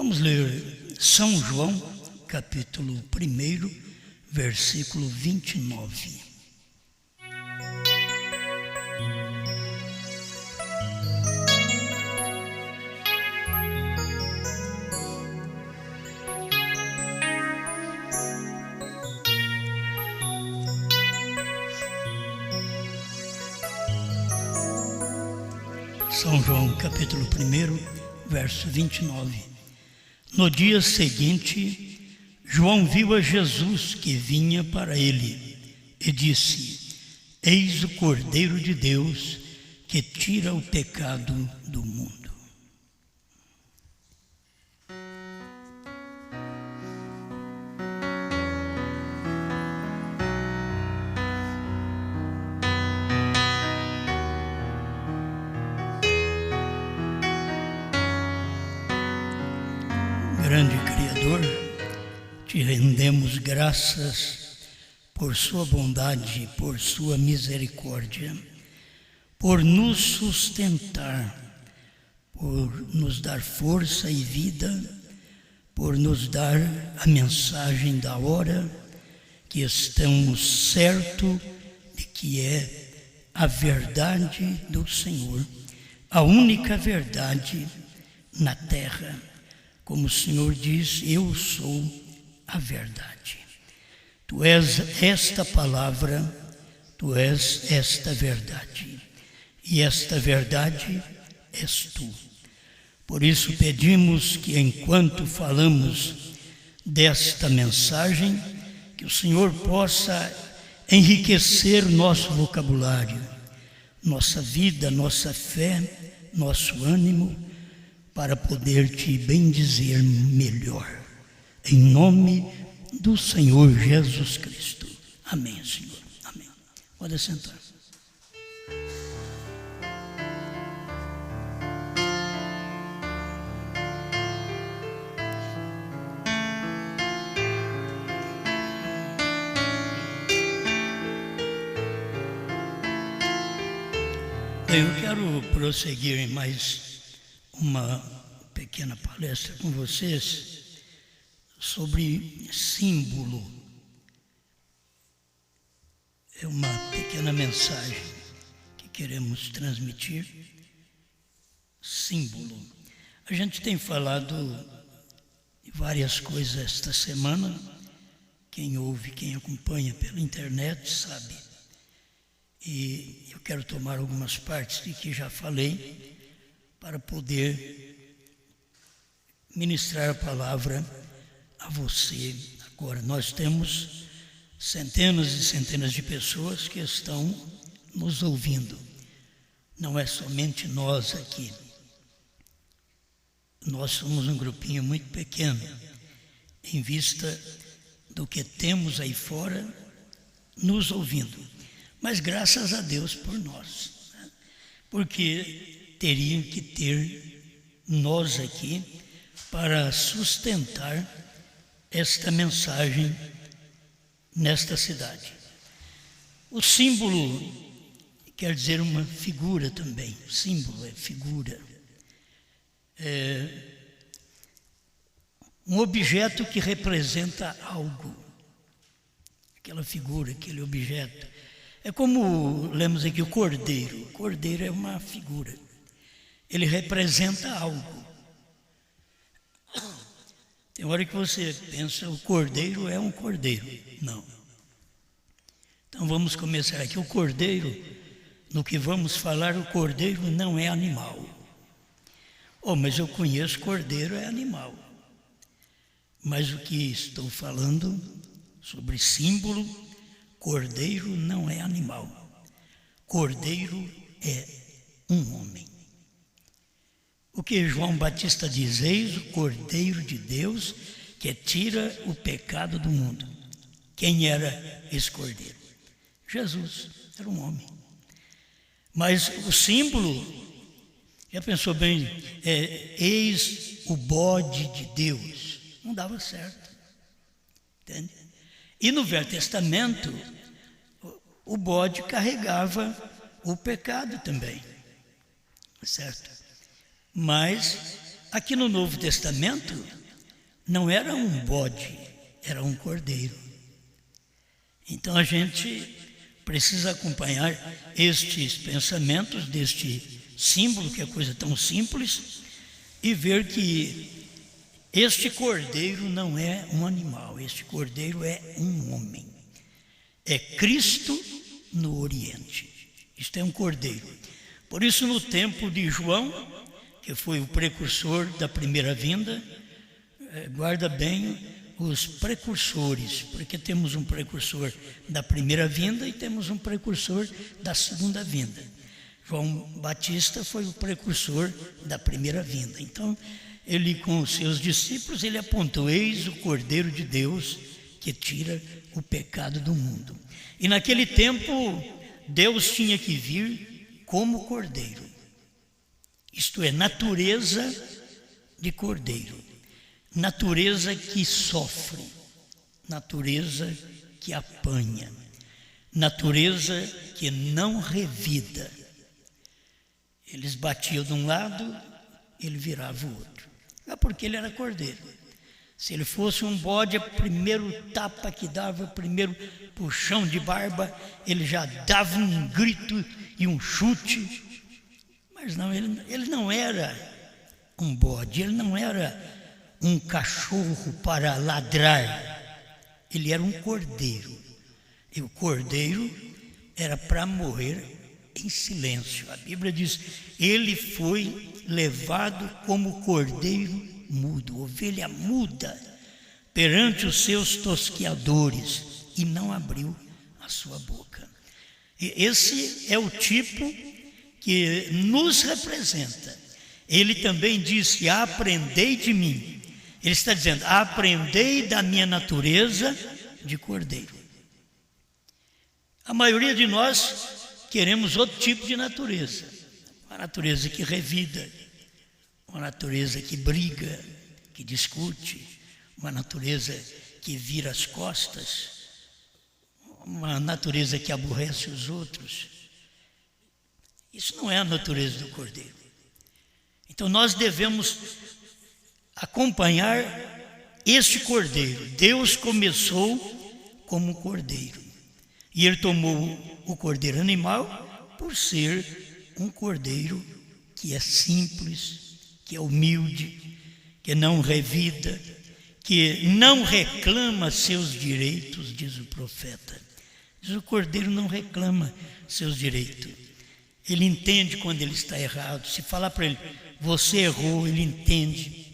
Vamos ler São João, capítulo 1, versículo 29. São João, capítulo 1, verso 29. No dia seguinte, João viu a Jesus que vinha para ele e disse: Eis o Cordeiro de Deus que tira o pecado do mundo. Grande Criador, te rendemos graças por sua bondade, por sua misericórdia, por nos sustentar, por nos dar força e vida, por nos dar a mensagem da hora, que estamos certos de que é a verdade do Senhor, a única verdade na terra. Como o Senhor diz, eu sou a verdade. Tu és esta palavra, tu és esta verdade. E esta verdade és tu. Por isso pedimos que enquanto falamos desta mensagem, que o Senhor possa enriquecer nosso vocabulário, nossa vida, nossa fé, nosso ânimo, para poder te bendizer melhor. Em nome do Senhor Jesus Cristo. Amém, Senhor. Amém. Pode sentar. Eu quero prosseguir em mais uma pequena palestra com vocês sobre símbolo. É uma pequena mensagem que queremos transmitir. Símbolo. A gente tem falado de várias coisas esta semana. Quem ouve, quem acompanha pela internet sabe. E eu quero tomar algumas partes de que já falei para poder ministrar a palavra a você. Agora, nós temos centenas e centenas de pessoas que estão nos ouvindo. Não é somente nós aqui. Nós somos um grupinho muito pequeno, em vista do que temos aí fora nos ouvindo. Mas graças a Deus por nós, né? Porque teriam que ter nós aqui para sustentar esta mensagem nesta cidade. O símbolo quer dizer uma figura também. Símbolo é figura. É um objeto que representa algo. Aquela figura, aquele objeto. É como lemos aqui o cordeiro. O cordeiro é uma figura. Ele representa algo. Tem hora que você pensa, o cordeiro é um cordeiro. Não. Então vamos começar aqui. O cordeiro, no que vamos falar, o cordeiro não é animal. Oh, mas eu conheço cordeiro é animal. Mas o que estou falando sobre símbolo, cordeiro não é animal. Cordeiro é um homem. O que João Batista diz: eis o Cordeiro de Deus que tira o pecado do mundo. Quem era esse Cordeiro? Jesus, era um homem. Mas o símbolo, já pensou bem, eis o bode de Deus. Não dava certo. Entende? E no Velho Testamento, o bode carregava o pecado também. Certo? Mas aqui no Novo Testamento não era um bode, era um cordeiro. Então a gente precisa acompanhar estes pensamentos deste símbolo, que é coisa tão simples, e ver que este cordeiro não é um animal, este cordeiro é um homem. É Cristo no Oriente. Isto é um cordeiro. Por isso, no tempo de João, que foi o precursor da primeira vinda, guarda bem os precursores, porque temos um precursor da primeira vinda e temos um precursor da segunda vinda. João Batista foi o precursor da primeira vinda. Então, ele com os seus discípulos, ele apontou: eis o Cordeiro de Deus que tira o pecado do mundo. E naquele tempo, Deus tinha que vir como cordeiro. Isto é, natureza de cordeiro. Natureza que sofre, natureza que apanha, natureza que não revida. Eles batiam de um lado, ele virava o outro. É porque ele era cordeiro. Se ele fosse um bode, o primeiro tapa que dava, o primeiro puxão de barba, ele já dava um grito e um chute. Mas não, ele não era um bode, ele não era um cachorro para ladrar, ele era um cordeiro. E o cordeiro era para morrer em silêncio. A Bíblia diz: ele foi levado como cordeiro mudo, ovelha muda, perante os seus tosqueadores, e não abriu a sua boca. E esse é o tipo que nos representa. Ele também disse: aprendei de mim. Ele está dizendo: aprendei da minha natureza de cordeiro. A maioria de nós queremos outro tipo de natureza. Uma natureza que revida, uma natureza que briga, que discute, uma natureza que vira as costas, uma natureza que aborrece os outros. Isso não é a natureza do cordeiro. Então nós devemos acompanhar este cordeiro. Deus começou como cordeiro, e ele tomou o cordeiro animal por ser um cordeiro que é simples, que é humilde, que não revida, que não reclama seus direitos, diz o profeta. Diz: o cordeiro não reclama seus direitos. Ele entende quando ele está errado. Se falar para ele: você errou, ele entende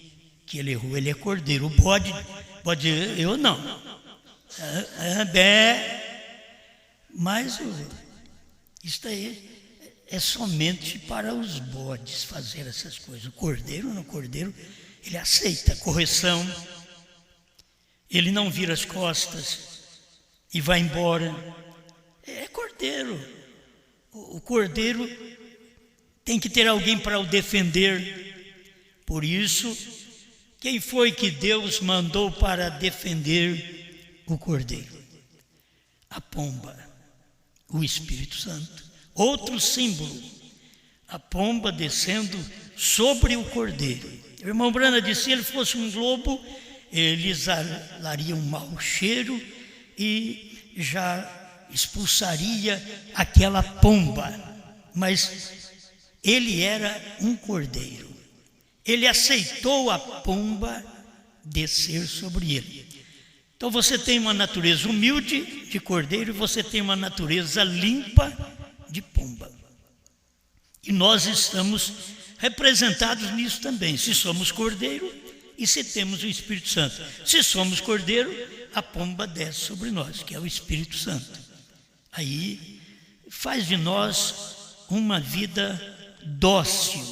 que ele errou. Ele é cordeiro. O bode pode dizer: eu não. Mas isso aí é somente para os bodes fazer essas coisas. O cordeiro, não, o cordeiro, ele aceita correção, ele não vira as costas e vai embora. É cordeiro. O cordeiro tem que ter alguém para o defender. Por isso, quem foi que Deus mandou para defender o cordeiro? A pomba, o Espírito Santo. Outro símbolo, a pomba descendo sobre o cordeiro. O irmão Brana disse: se ele fosse um lobo, ele exalaria um mau cheiro e já expulsaria aquela pomba. Mas ele era um cordeiro. Ele aceitou a pomba descer sobre ele. Então você tem uma natureza humilde de cordeiro e você tem uma natureza limpa de pomba. E nós estamos representados nisso também. Se somos cordeiro e se temos o Espírito Santo. Se somos cordeiro, a pomba desce sobre nós, que é o Espírito Santo. Aí faz de nós uma vida dócil.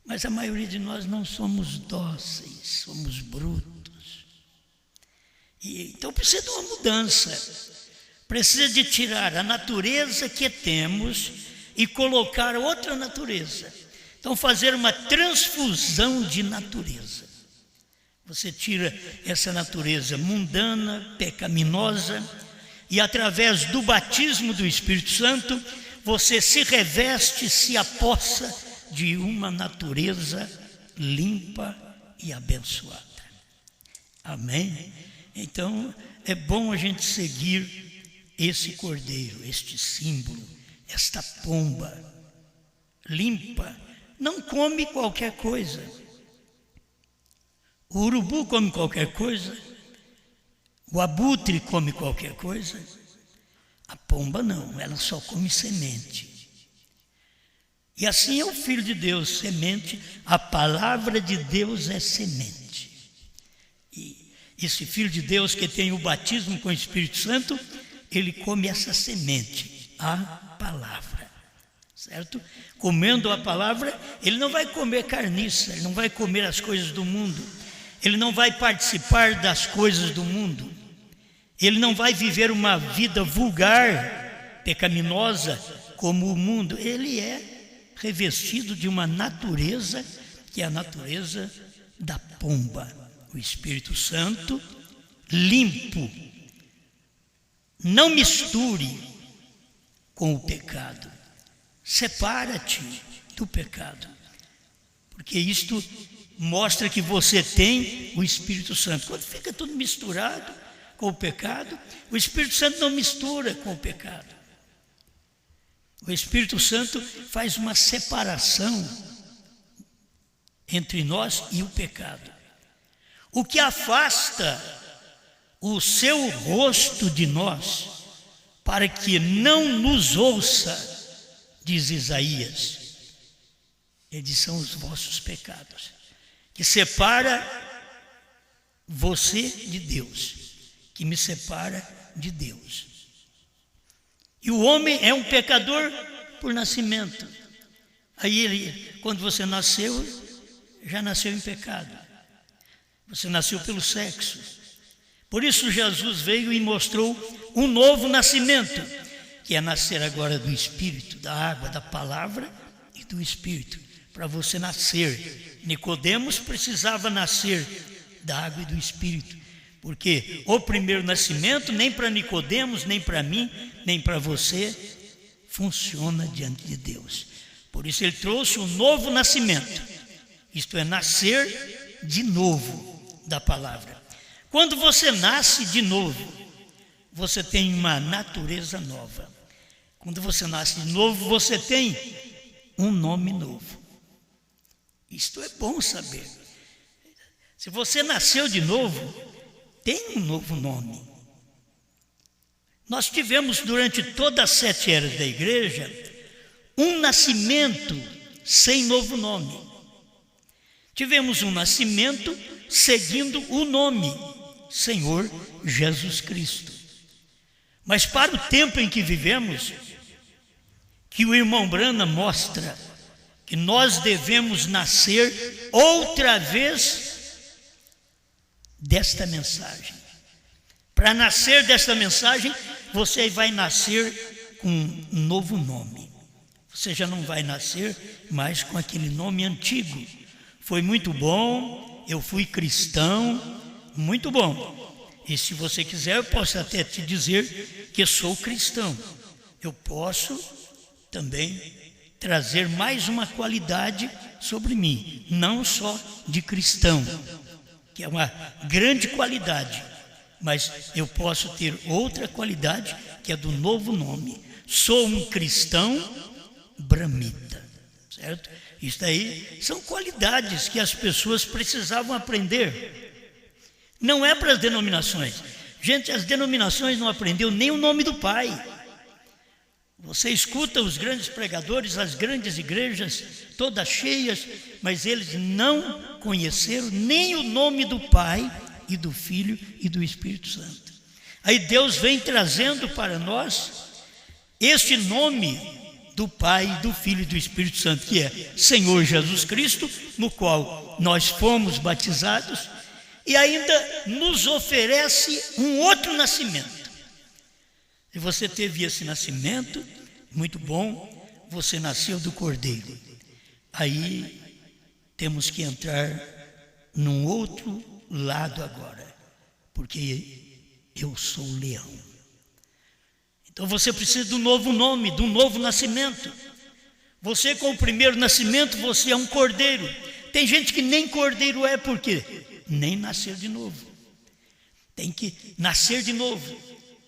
Mas a maioria de nós não somos dóceis, somos brutos. Então precisa de uma mudança. Precisa de tirar a natureza que temos e colocar outra natureza. Então fazer uma transfusão de natureza. Você tira essa natureza mundana, pecaminosa, e através do batismo do Espírito Santo, você se reveste, se apossa de uma natureza limpa e abençoada. Amém? Então, é bom a gente seguir esse cordeiro, este símbolo, esta pomba limpa. Não come qualquer coisa. O urubu come qualquer coisa. O abutre come qualquer coisa. A pomba não, ela só come semente. E assim é o Filho de Deus, semente. A palavra de Deus é semente. E esse Filho de Deus que tem o batismo com o Espírito Santo, ele come essa semente, a palavra, certo? Comendo a palavra, ele não vai comer carniça, ele não vai comer as coisas do mundo, ele não vai participar das coisas do mundo, ele não vai viver uma vida vulgar, pecaminosa, como o mundo. Ele é revestido de uma natureza, que é a natureza da pomba, o Espírito Santo limpo. Não misture com o pecado. Separa-te do pecado. Porque isto mostra que você tem o Espírito Santo. Quando fica tudo misturado com o pecado, o Espírito Santo não mistura com o pecado. O Espírito Santo faz uma separação entre nós e o pecado. O que afasta o seu rosto de nós, para que não nos ouça, diz Isaías. Eles são os vossos pecados, que separa você de Deus, que me separa de Deus. E o homem é um pecador por nascimento. Aí ele, quando você nasceu, já nasceu em pecado. Você nasceu pelo sexo. Por isso Jesus veio e mostrou um novo nascimento, que é nascer agora do Espírito, da água, da palavra e do Espírito, para você nascer. Nicodemos precisava nascer da água e do Espírito, porque o primeiro nascimento, nem para Nicodemos, nem para mim, nem para você, funciona diante de Deus. Por isso ele trouxe um novo nascimento, isto é, nascer de novo da palavra. Quando você nasce de novo, você tem uma natureza nova. Quando você nasce de novo, você tem um nome novo. Isto é bom saber. Se você nasceu de novo, tem um novo nome. Nós tivemos durante todas as 7 eras da igreja um nascimento sem novo nome. Tivemos um nascimento seguindo o nome Senhor Jesus Cristo. Mas para o tempo em que vivemos, que o irmão Branham mostra que nós devemos nascer outra vez desta mensagem. Para nascer desta mensagem, você vai nascer com um novo nome. Você já não vai nascer mais com aquele nome antigo. Foi muito bom, eu fui cristão, muito bom. E se você quiser, eu posso até te dizer que sou cristão. Eu posso também trazer mais uma qualidade sobre mim, não só de cristão, que é uma grande qualidade, mas eu posso ter outra qualidade, que é do novo nome. Sou um cristão bramita, certo? Isso aí são qualidades que as pessoas precisavam aprender. Não é para as denominações. Gente, as denominações não aprendeu nem o nome do Pai. Você escuta os grandes pregadores, as grandes igrejas, todas cheias, mas eles não conheceram nem o nome do Pai e do Filho e do Espírito Santo. Aí Deus vem trazendo para nós este nome do Pai, do Filho e do Espírito Santo, que é Senhor Jesus Cristo, no qual nós fomos batizados, e ainda nos oferece um outro nascimento. E você teve esse nascimento, muito bom, você nasceu do Cordeiro. Aí temos que entrar num outro lado agora, porque eu sou o leão. Então você precisa de um novo nome, de um novo nascimento. Você com o primeiro nascimento, você é um cordeiro. Tem gente que nem cordeiro é, por quê? Nem nasceu de novo. Tem que nascer de novo,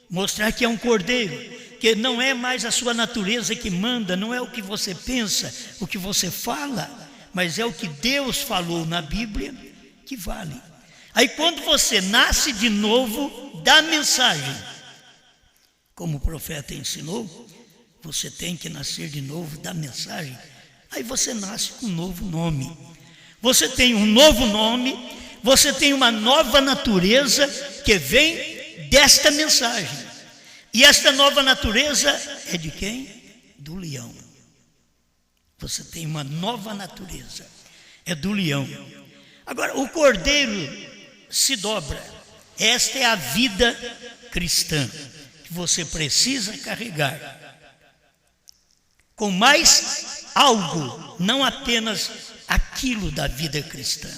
mostrar que é um cordeiro, que não é mais a sua natureza que manda, não é o que você pensa, o que você fala, mas é o que Deus falou na Bíblia que vale. Aí quando você nasce de novo da mensagem, como o profeta ensinou, você tem que nascer de novo da mensagem. Aí você nasce com um novo nome. Você tem um novo nome, você tem uma nova natureza que vem desta mensagem. E esta nova natureza é de quem? Do leão. Você tem uma nova natureza, é do leão. Agora, o cordeiro se dobra. Esta é a vida cristã que você precisa carregar. Com mais algo, não apenas aquilo da vida cristã.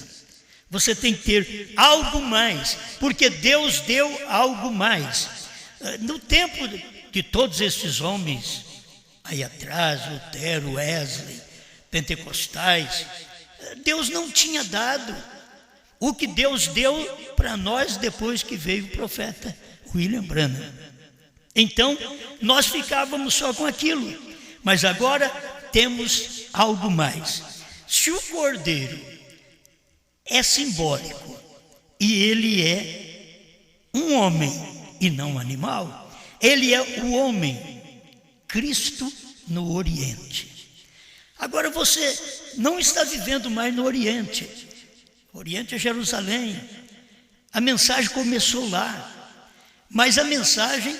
Você tem que ter algo mais, porque Deus deu algo mais. No tempo de todos esses homens, aí atrás, Lutero, Wesley, pentecostais, Deus não tinha dado o que Deus deu para nós depois que veio o profeta William Branham. Então, nós ficávamos só com aquilo, mas agora temos algo mais. Se o cordeiro é simbólico e ele é um homem e não um animal, ele é o homem, Cristo no Oriente. Agora você não está vivendo mais no Oriente. O Oriente é Jerusalém. A mensagem começou lá, mas a mensagem,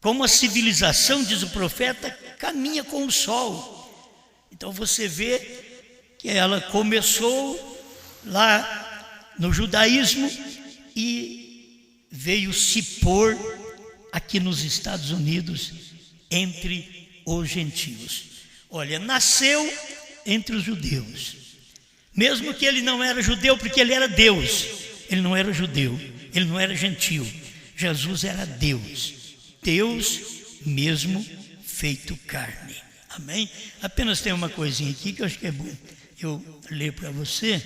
como a civilização, diz o profeta, caminha com o sol. Então você vê que ela começou lá no judaísmo e veio se pôr aqui nos Estados Unidos entre os gentios. Olha, nasceu entre os judeus, mesmo que ele não era judeu, porque ele era Deus. Ele não era judeu, ele não era gentio. Jesus era Deus, Deus mesmo feito carne. Amém? Apenas tem uma coisinha aqui que eu acho que é bom eu ler para você,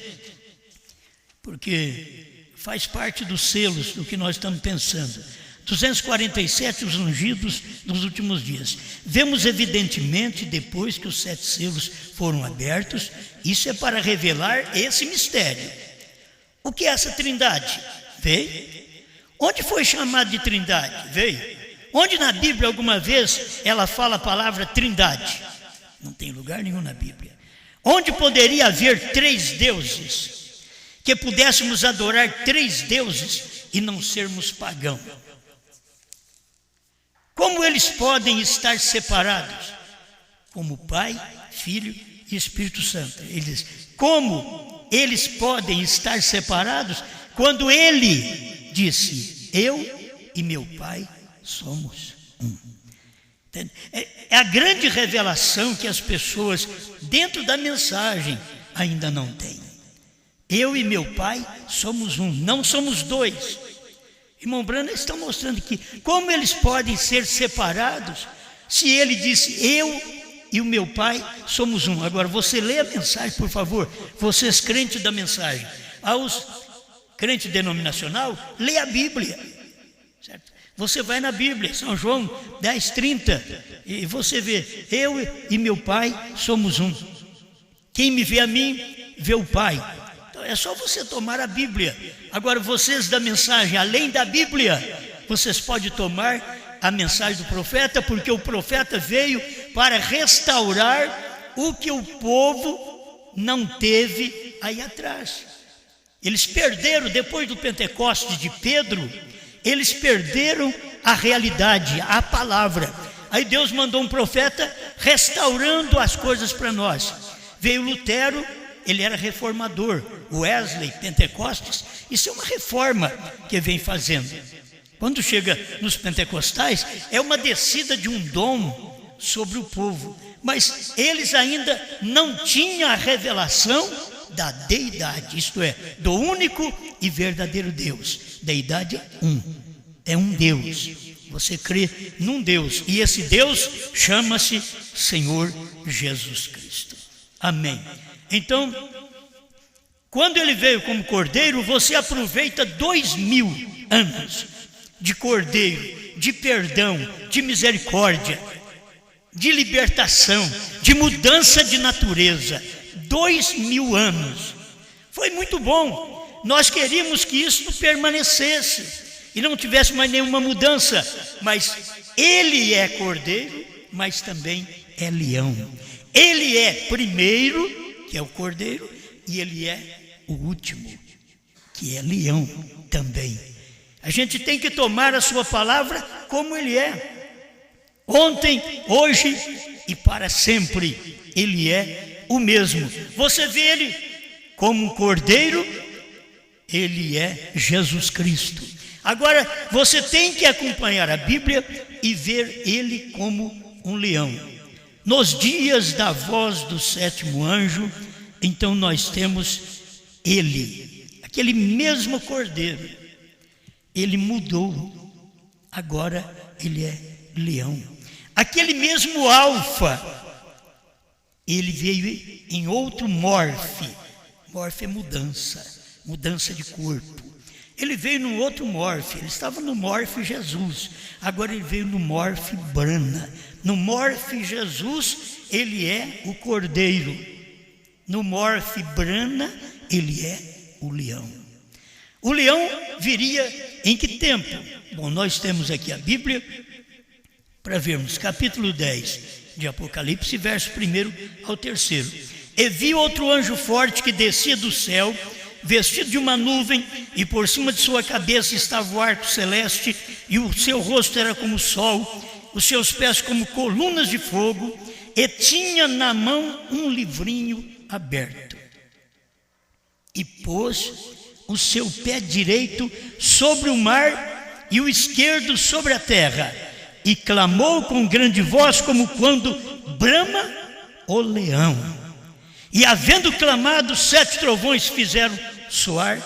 porque faz parte dos selos do que nós estamos pensando. 247 os ungidos nos últimos dias. Vemos evidentemente, depois que os 7 selos foram abertos, isso é para revelar esse mistério. O que é essa trindade? Veio. Onde foi chamado de trindade? Veio. Onde na Bíblia alguma vez ela fala a palavra trindade? Não tem lugar nenhum na Bíblia. Onde poderia haver 3 deuses? Que pudéssemos adorar 3 deuses e não sermos pagãos. Como eles podem estar separados? Como Pai, Filho e Espírito Santo. Ele diz, como eles podem estar separados quando ele disse, eu e meu Pai somos um. É a grande revelação que as pessoas dentro da mensagem ainda não têm. Eu e meu Pai somos um, não somos 2. Irmão Branham está mostrando que como eles podem ser separados se ele disse eu e o meu Pai somos um. Agora você lê a mensagem, por favor, vocês crentes da mensagem. Aos crentes denominacional, lê a Bíblia, certo? Você vai na Bíblia, São João 10:30, e você vê, eu e meu Pai somos um. Quem me vê a mim, vê o Pai. Então é só você tomar a Bíblia. Agora vocês da mensagem, além da Bíblia, vocês podem tomar a mensagem do profeta, porque o profeta veio para restaurar o que o povo não teve aí atrás. Eles perderam, depois do Pentecostes de Pedro, eles perderam a realidade, a palavra. Aí Deus mandou um profeta restaurando as coisas para nós. Veio Lutero, ele era reformador. Wesley, Pentecostes, isso é uma reforma que vem fazendo. Quando chega nos pentecostais, é uma descida de um dom sobre o povo. Mas eles ainda não tinham a revelação da deidade, isto é, do único e verdadeiro Deus. Deidade é um Deus. Você crê num Deus, e esse Deus chama-se Senhor Jesus Cristo. Amém. Então, Quando ele veio como cordeiro, você aproveita 2000 anos de cordeiro, de perdão, de misericórdia, de libertação, de mudança de natureza. 2000 anos. Foi muito bom. Nós queríamos que isso permanecesse e não tivesse mais nenhuma mudança. Mas ele é cordeiro, mas também é leão. Ele é primeiro, que é o cordeiro, e ele é o último, que é leão também. A gente tem que tomar a sua palavra como ele é. Ontem, hoje e para sempre, ele é o mesmo. Você vê ele como um cordeiro, ele é Jesus Cristo. Agora, você tem que acompanhar a Bíblia e ver ele como um leão. Nos dias da voz do sétimo anjo, então nós temos ele, aquele mesmo cordeiro. Ele mudou, agora ele é leão. Aquele mesmo alfa, ele veio em outro morfe. Morfe é mudança de corpo. Ele veio num outro morfe, ele estava no morfe Jesus, agora ele veio no morfe Brana. No morfe Jesus, ele é o cordeiro. No morfe Brana, ele é o leão. O leão viria em que tempo? Bom, nós temos aqui a Bíblia para vermos, capítulo 10 de Apocalipse, verso 1 ao 3. E vi outro anjo forte que descia do céu, vestido de uma nuvem, e por cima de sua cabeça estava o arco celeste, e o seu rosto era como o sol, os seus pés como colunas de fogo, e tinha na mão um livrinho aberto. E pôs o seu pé direito sobre o mar e o esquerdo sobre a terra, e clamou com grande voz, como quando brama o leão. E havendo clamado, 7 trovões fizeram soar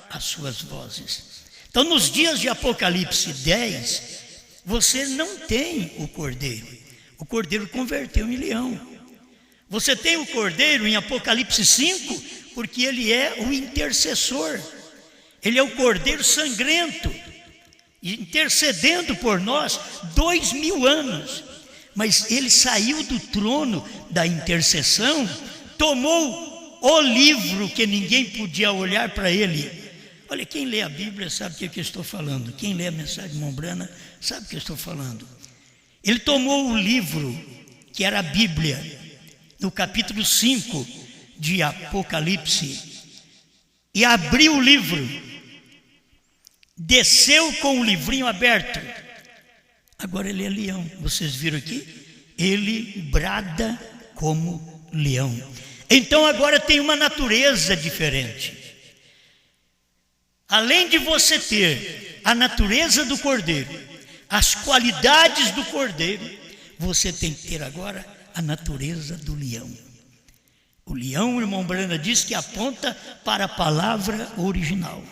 as suas vozes. Então, nos dias de Apocalipse 10, você não tem o cordeiro. O cordeiro converteu em leão. Você tem o cordeiro em Apocalipse 5, porque ele é o intercessor. Ele é o cordeiro sangrento, intercedendo por nós 2000 anos. Mas ele saiu do trono da intercessão, tomou o livro que ninguém podia olhar para ele. Olha, quem lê a Bíblia sabe o que eu estou falando. Quem lê a mensagem de Mombrana sabe o que eu estou falando. Ele tomou o livro, que era a Bíblia, no capítulo 5 de Apocalipse, e abriu o livro, desceu com o livrinho aberto. Agora ele é leão. Vocês viram aqui? Ele brada como leão. Então agora tem uma natureza diferente. Além de você ter a natureza do cordeiro, as qualidades do cordeiro, você tem que ter agora a natureza do leão. O leão, o irmão Brana diz que aponta para a palavra original.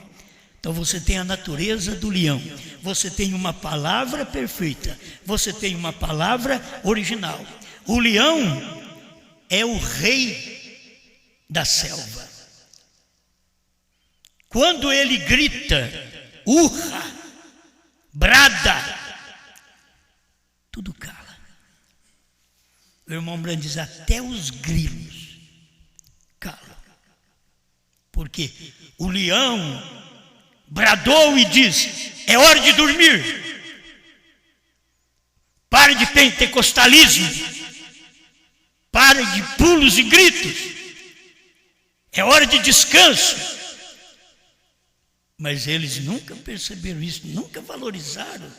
Então você tem a natureza do leão, você tem uma palavra perfeita, você tem uma palavra original. O leão é o rei da selva. Quando ele grita, urra, brada, tudo cala. O irmão Brando diz, até os grilos calam. Porque o leão bradou e disse, é hora de dormir. Pare de pentecostalismo. Pare de pulos e gritos. É hora de descanso. Mas eles nunca perceberam isso, nunca valorizaram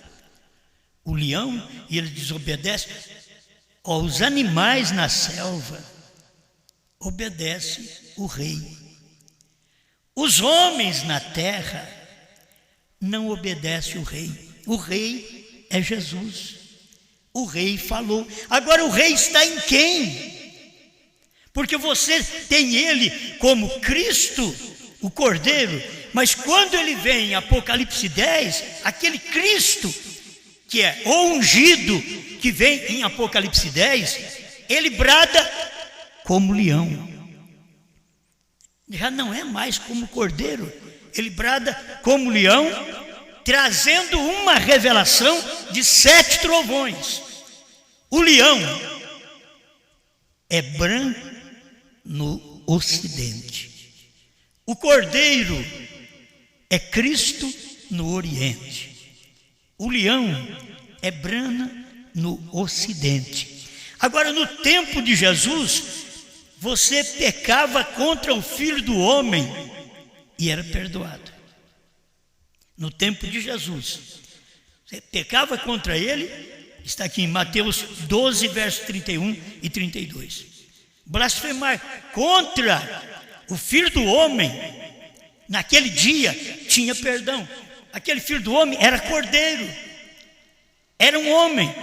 o leão, e ele desobedece. Os animais na selva obedecem o rei. Os homens na terra não obedecem o rei. O rei é Jesus. O rei falou. Agora o rei está em quem? Porque você tem ele como Cristo, o Cordeiro, mas quando ele vem em Apocalipse 10, aquele Cristo que é o ungido, que vem em Apocalipse 10, ele brada como leão. Já não é mais como cordeiro, ele brada como leão, trazendo uma revelação de 7 trovões. O leão é branco no ocidente, o cordeiro é Cristo no oriente, o leão é brana no ocidente. Agora, no tempo de Jesus, você pecava contra o Filho do Homem e era perdoado. No tempo de Jesus, você pecava contra ele, está aqui em Mateus 12, versos 31 e 32. Blasfemar contra o Filho do Homem, naquele dia, tinha perdão. Aquele Filho do Homem era cordeiro, era um homem,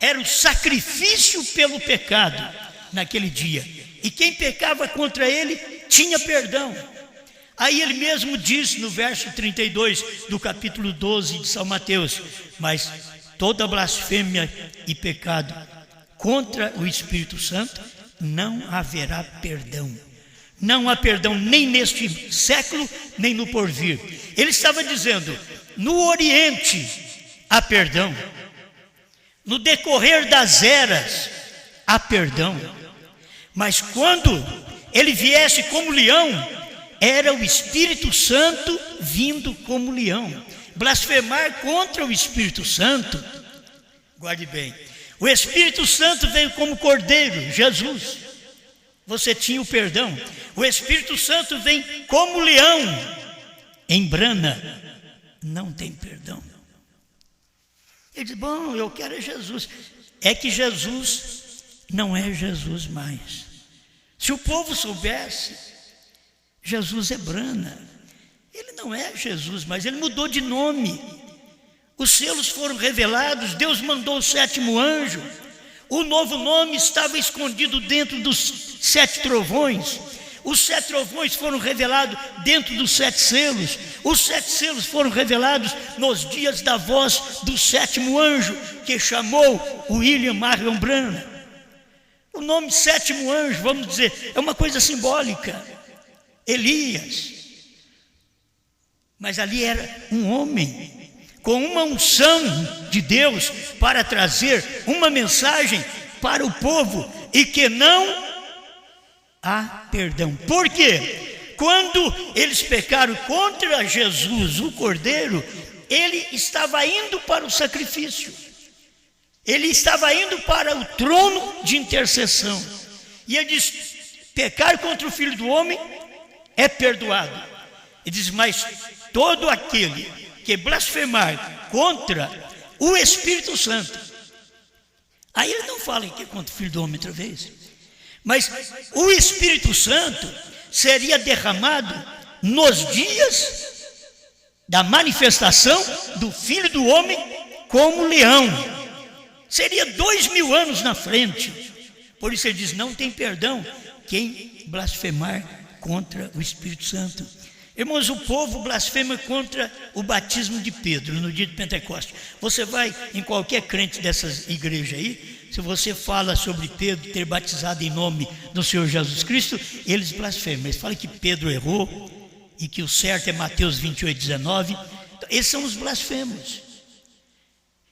era o sacrifício pelo pecado naquele dia. E quem pecava contra ele tinha perdão. Aí ele mesmo diz no verso 32 do capítulo 12 de São Mateus: mas toda blasfêmia e pecado contra o Espírito Santo não haverá perdão. Não há perdão nem neste século, nem no porvir. Ele estava dizendo, no Oriente há perdão, no decorrer das eras há perdão, mas quando ele viesse como leão, era o Espírito Santo vindo como leão. Blasfemar contra o Espírito Santo, guarde bem, o Espírito Santo veio como cordeiro, Jesus, você tinha o perdão. O Espírito Santo vem como leão, em brana, não tem perdão. Ele diz, bom, eu quero é Jesus. É que Jesus não é Jesus mais. Se o povo soubesse, Jesus é brana, ele não é Jesus, mas ele mudou de nome. Os selos foram revelados, Deus mandou o 7º anjo, o novo nome estava escondido dentro dos 7 trovões, os 7 trovões foram revelados dentro dos 7 selos, os 7 selos foram revelados nos dias da voz do 7º anjo, que chamou William Marion Branham. O nome 7º anjo, vamos dizer, é uma coisa simbólica, Elias, mas ali era um homem com uma unção de Deus para trazer uma mensagem para o povo e que não há perdão. Por quê? Quando eles pecaram contra Jesus, o Cordeiro, ele estava indo para o sacrifício, ele estava indo para o trono de intercessão, e ele diz, pecar contra o Filho do Homem é perdoado. Ele diz, mas todo aquele que blasfemar contra o Espírito Santo, aí ele não fala que é contra o Filho do Homem outra vez, mas o Espírito Santo seria derramado nos dias da manifestação do Filho do Homem como leão. Seria 2000 anos na frente. Por isso ele diz, não tem perdão quem blasfemar contra o Espírito Santo. Irmãos, o povo blasfema contra o batismo de Pedro no dia de Pentecostes. Você vai em qualquer crente dessas igrejas aí, se você fala sobre Pedro ter batizado em nome do Senhor Jesus Cristo, eles blasfemam. Eles falam que Pedro errou e que o certo é Mateus 28, 19. Esses são os blasfemos.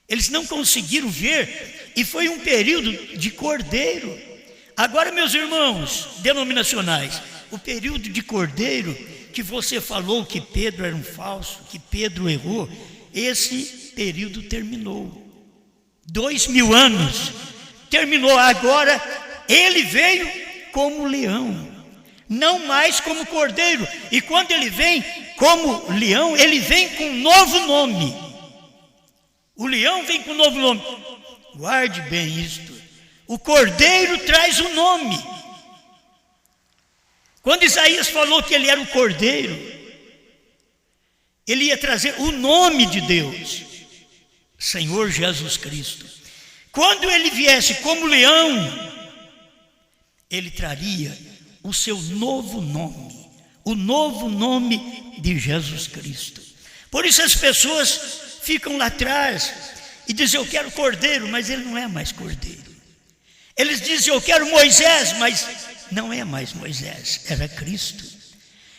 Eles não conseguiram ver, e foi um período de cordeiro. Agora, meus irmãos denominacionais, o período de cordeiro que você falou que Pedro era um falso, que Pedro errou, esse período terminou. 2000 anos terminou. Agora ele veio como leão, não mais como cordeiro. E quando ele vem como leão, ele vem com um novo nome. O leão vem com um novo nome. Guarde bem isto. O cordeiro traz um nome. Quando Isaías falou que ele era o cordeiro, ele ia trazer o nome de Deus, Senhor Jesus Cristo. Quando ele viesse como leão, ele traria o seu novo nome, o novo nome de Jesus Cristo. Por isso as pessoas ficam lá atrás e dizem, eu quero cordeiro, mas ele não é mais cordeiro. Eles dizem, eu quero Moisés, mas não é mais Moisés, era Cristo.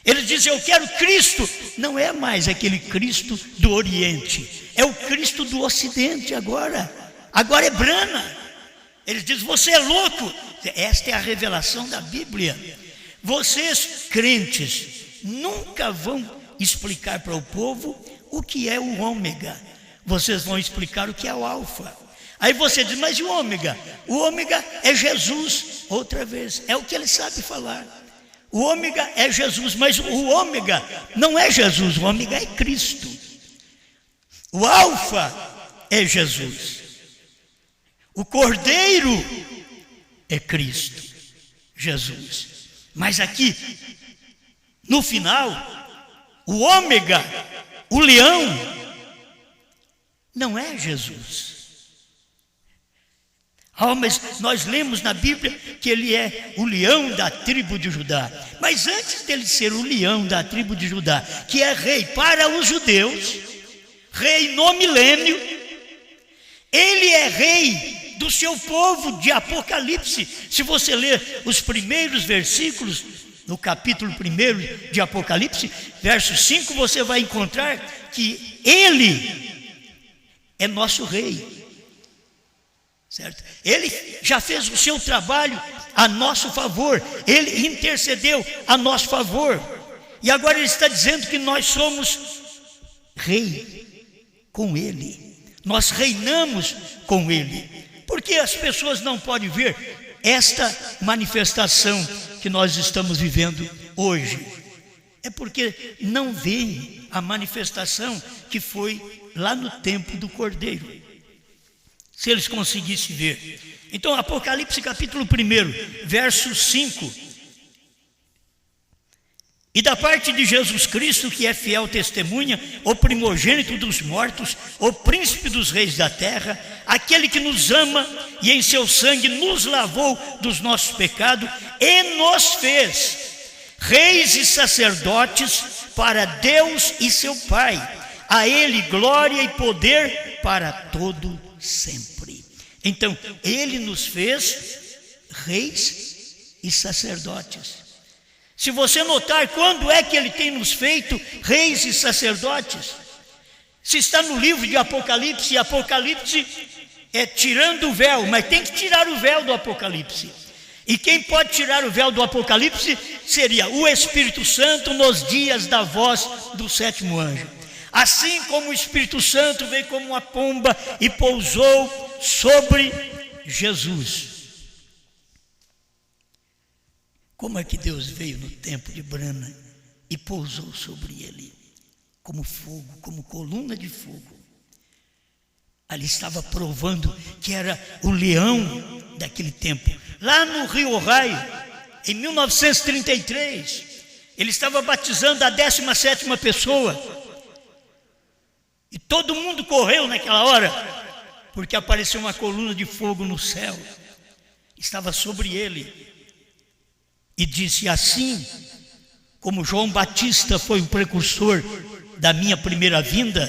Eles dizem, eu quero Cristo. Não é mais aquele Cristo do Oriente, é o Cristo do Ocidente agora. Agora é Brana. Eles dizem, você é louco. Esta é a revelação da Bíblia. Vocês, crentes, nunca vão explicar para o povo o que é o ômega. Vocês vão explicar o que é o alfa. Aí você diz, mas e o ômega? O ômega é Jesus. Outra vez, é o que ele sabe falar. O ômega é Jesus, mas o ômega não é Jesus, o ômega é Cristo. O alfa é Jesus. O cordeiro é Cristo, Jesus. Mas aqui, no final, o ômega, o leão, não é Jesus. Mas nós lemos na Bíblia que ele é o leão da tribo de Judá. Mas antes dele ser o leão da tribo de Judá, que é rei para os judeus, rei no milênio, ele é rei do seu povo de Apocalipse. Se você ler os primeiros versículos, no capítulo 1 de Apocalipse, verso 5, você vai encontrar que ele é nosso rei. Certo? Ele já fez o seu trabalho a nosso favor, ele intercedeu a nosso favor, e agora ele está dizendo que nós somos rei com ele, nós reinamos com ele. Porque as pessoas não podem ver esta manifestação que nós estamos vivendo hoje? É porque não veem a manifestação que foi lá no tempo do Cordeiro. Se eles conseguissem ver. Então, Apocalipse capítulo 1, verso 5. E da parte de Jesus Cristo, que é fiel testemunha, o primogênito dos mortos, o príncipe dos reis da terra, aquele que nos ama e em seu sangue nos lavou dos nossos pecados e nos fez reis e sacerdotes para Deus e seu Pai. A ele glória e poder para todo sempre. Então, ele nos fez reis e sacerdotes. Se você notar, quando é que ele tem nos feito reis e sacerdotes? Se está no livro de Apocalipse, e Apocalipse é tirando o véu, mas tem que tirar o véu do Apocalipse. E quem pode tirar o véu do Apocalipse seria o Espírito Santo nos dias da voz do sétimo anjo. Assim como o Espírito Santo veio como uma pomba e pousou sobre Jesus. Como é que Deus veio no tempo de Brana e pousou sobre ele? Como fogo, como coluna de fogo. Ali estava provando que era o leão daquele tempo. Lá no Rio Ohio, em 1933, ele estava batizando a 17ª pessoa. E todo mundo correu naquela hora, porque apareceu uma coluna de fogo no céu, estava sobre ele, e disse: assim como João Batista foi o precursor da minha primeira vinda,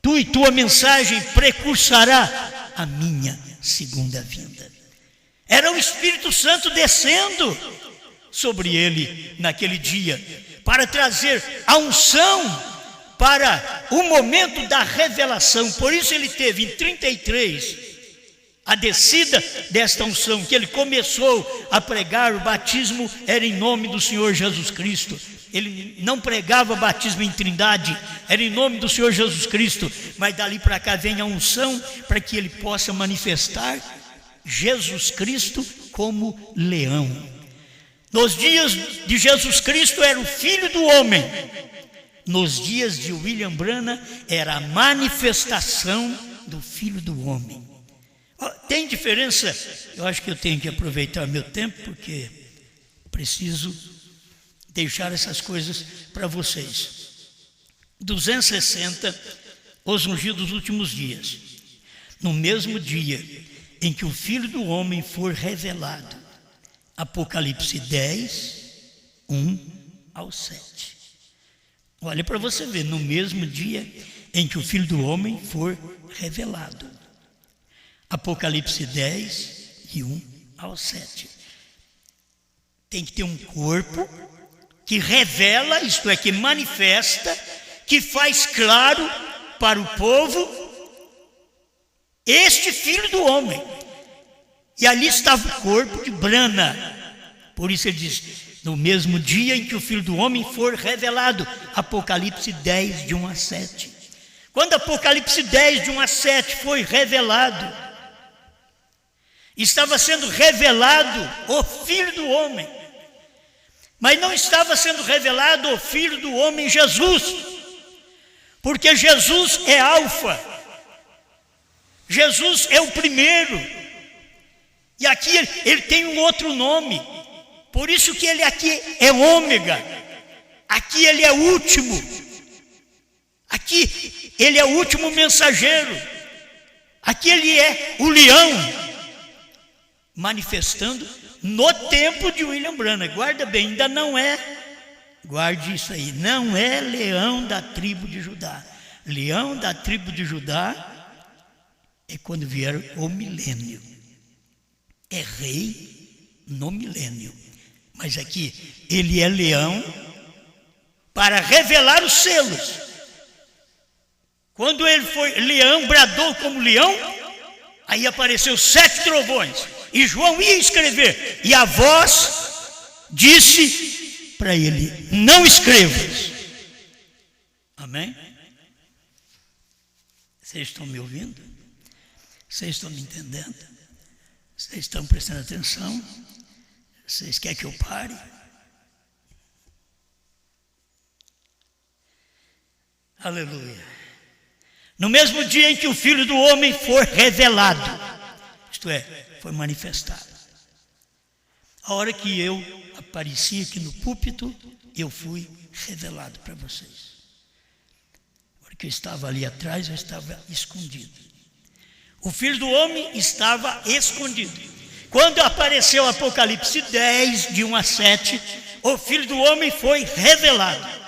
tu e tua mensagem precursará a minha segunda vinda. Era o Espírito Santo descendo sobre ele naquele dia, para trazer a unção para o momento da revelação. Por isso ele teve em 33 a descida desta unção, que ele começou a pregar. O batismo era em nome do Senhor Jesus Cristo. Ele não pregava batismo em trindade, era em nome do Senhor Jesus Cristo. Mas dali para cá vem a unção para que ele possa manifestar Jesus Cristo como leão. Nos dias de Jesus Cristo era o Filho do Homem. Nos dias de William Branham era a manifestação do Filho do Homem. Tem diferença? Eu acho que eu tenho que aproveitar meu tempo, porque preciso deixar essas coisas para vocês. 260, os ungidos dos últimos dias. No mesmo dia em que o Filho do Homem for revelado. Apocalipse 10, 1 ao 7. Olha para você ver, no mesmo dia em que o Filho do Homem for revelado. Apocalipse 10, de 1 ao 7. Tem que ter um corpo que revela, isto é, que manifesta, que faz claro para o povo este Filho do Homem. E ali estava o corpo de Brana. Por isso ele diz, no mesmo dia em que o Filho do Homem for revelado. Apocalipse 10, de 1 a 7. Quando Apocalipse 10, de 1 a 7 foi revelado, estava sendo revelado o Filho do Homem. Mas não estava sendo revelado o Filho do Homem Jesus. Porque Jesus é Alfa. Jesus é o primeiro. E aqui ele tem um outro nome. Por isso que ele aqui é Ômega. Aqui ele é o último. Aqui ele é o último mensageiro. Aqui ele é o leão. Manifestando no tempo de William Branham. Guarda bem, ainda não é. Guarde isso aí. Não é leão da tribo de Judá. Leão da tribo de Judá é quando vier o milênio. É rei no milênio. Mas aqui, ele é leão para revelar os selos. Quando ele foi leão, bradou como leão, aí apareceu 7 trovões. E João ia escrever. E a voz disse para ele, não escrevas. Amém? Vocês estão me ouvindo? Vocês estão me entendendo? Vocês estão prestando atenção? Vocês querem que eu pare? Aleluia. No mesmo dia em que o Filho do Homem for revelado, isto é, foi manifestado. A hora que eu apareci aqui no púlpito, eu fui revelado para vocês. A hora que eu estava ali atrás, eu estava escondido. O Filho do Homem estava escondido. Quando apareceu Apocalipse 10, de 1 a 7, o Filho do Homem foi revelado.